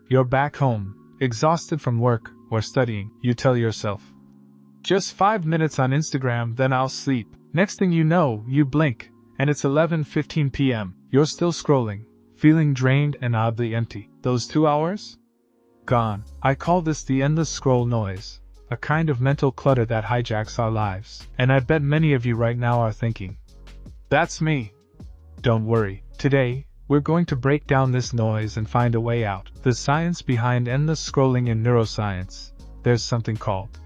You're back home, exhausted from work or studying. You tell yourself, just 5 minutes on Instagram, then I'll sleep. Next thing you know, you blink, and it's 11:15 p.m. You're still scrolling, feeling drained and oddly empty. Those 2 hours? Gone. I call this the endless scroll noise, a kind of mental clutter that hijacks our lives. And I bet many of you right now are thinking, that's me. Don't worry. Today, we're going to break down this noise and find a way out. The science behind endless scrolling in neuroscience. There's something called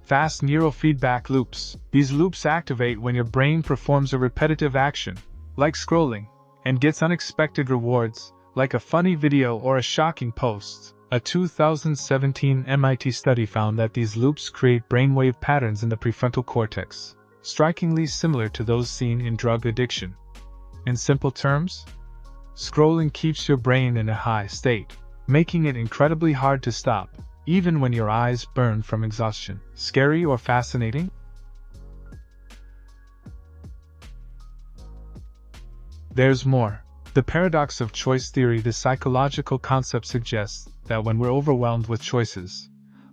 fast neurofeedback loops. These loops activate when your brain performs a repetitive action, like scrolling, and gets unexpected rewards, like a funny video or a shocking post. A 2017 MIT study found that these loops create brainwave patterns in the prefrontal cortex, strikingly similar to those seen in drug addiction. In simple terms, scrolling keeps your brain in a high state, making it incredibly hard to stop, even when your eyes burn from exhaustion. Scary or fascinating? There's more. The paradox of choice theory. The psychological concept suggests that when we're overwhelmed with choices,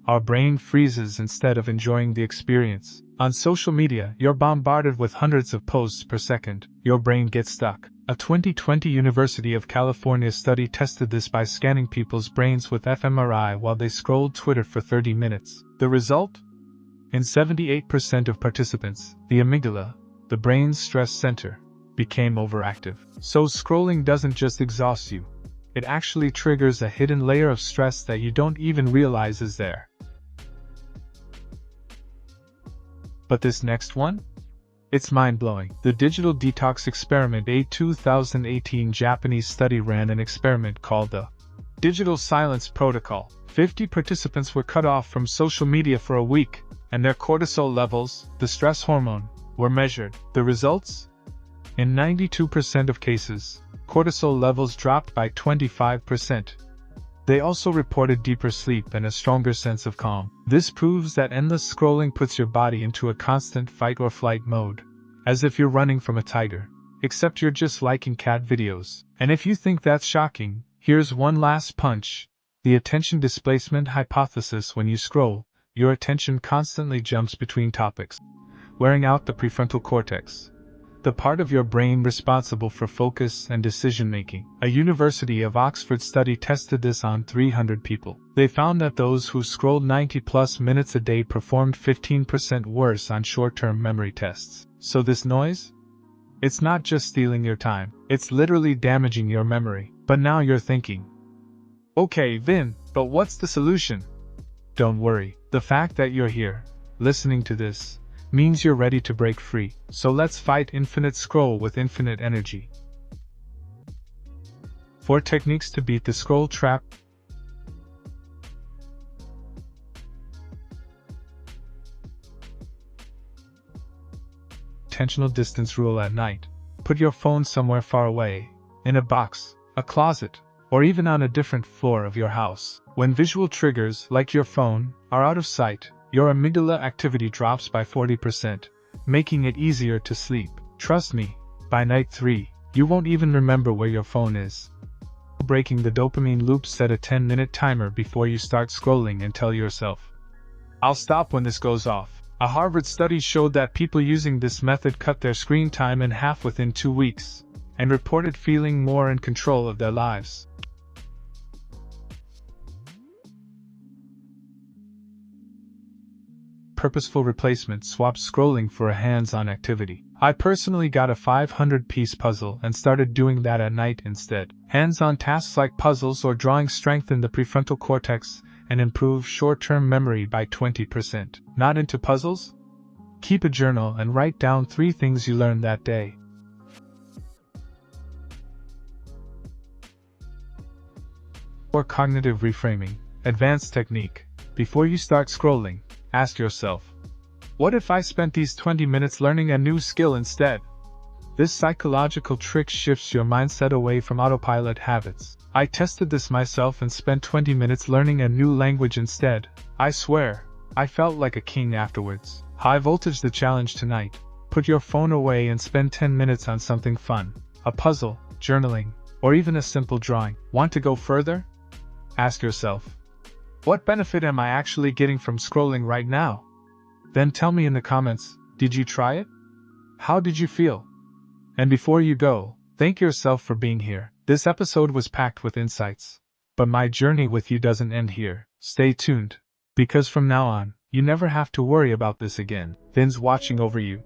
our brain freezes instead of enjoying the experience. On social media, you're bombarded with hundreds of posts per second. Your brain gets stuck. A 2020 University of California study tested this by scanning people's brains with fMRI while they scrolled Twitter for 30 minutes. The result? In 78% of participants, the amygdala, the brain's stress center, became overactive. So scrolling doesn't just exhaust you. It actually triggers a hidden layer of stress that you don't even realize is there. But this next one? It's mind-blowing. The digital detox experiment. A 2018 Japanese study ran an experiment called the Digital Silence Protocol. 50 participants were cut off from social media for a week, and their cortisol levels, the stress hormone, were measured. The results? In 92% of cases, cortisol levels dropped by 25%. They also reported deeper sleep and a stronger sense of calm. This proves that endless scrolling puts your body into a constant fight or flight mode, as if you're running from a tiger, except you're just liking cat videos. And if you think that's shocking, here's one last punch. The attention displacement hypothesis. When you scroll, your attention constantly jumps between topics, wearing out the prefrontal cortex, the part of your brain responsible for focus and decision-making. A University of Oxford study tested this on 300 people. They found that those who scrolled 90+ minutes a day performed 15% worse on short-term memory tests. So this noise? It's not just stealing your time, it's literally damaging your memory. But now you're thinking, okay, Vin, but what's the solution? Don't worry, the fact that you're here, listening to this, means you're ready to break free. So let's fight infinite scroll with infinite energy. 4 techniques to beat the scroll trap. Attentional distance rule. At night, put your phone somewhere far away, in a box, a closet, or even on a different floor of your house. When visual triggers, like your phone, are out of sight, your amygdala activity drops by 40%, making it easier to sleep. Trust me, by night 3, you won't even remember where your phone is. Breaking the dopamine loop. Set a 10-minute timer before you start scrolling and tell yourself, I'll stop when this goes off. A Harvard study showed that people using this method cut their screen time in half within 2 weeks, and reported feeling more in control of their lives. Purposeful replacement. Swap scrolling for a hands-on activity. I personally got a 500-piece puzzle and started doing that at night instead. Hands-on tasks like puzzles or drawing strengthen the prefrontal cortex and improve short-term memory by 20%. Not into puzzles? Keep a journal and write down 3 things you learned that day. Or cognitive reframing. Advanced technique. Before you start scrolling, ask yourself, what if I spent these 20 minutes learning a new skill instead? This psychological trick shifts your mindset away from autopilot habits. I tested this myself and spent 20 minutes learning a new language instead. I swear, I felt like a king afterwards. High voltage. The challenge tonight. Put your phone away and spend 10 minutes on something fun. A puzzle, journaling, or even a simple drawing. Want to go further? Ask yourself, what benefit am I actually getting from scrolling right now? Then tell me in the comments, did you try it? How did you feel? And before you go, thank yourself for being here. This episode was packed with insights. But my journey with you doesn't end here. Stay tuned. Because from now on, you never have to worry about this again. Vin's watching over you,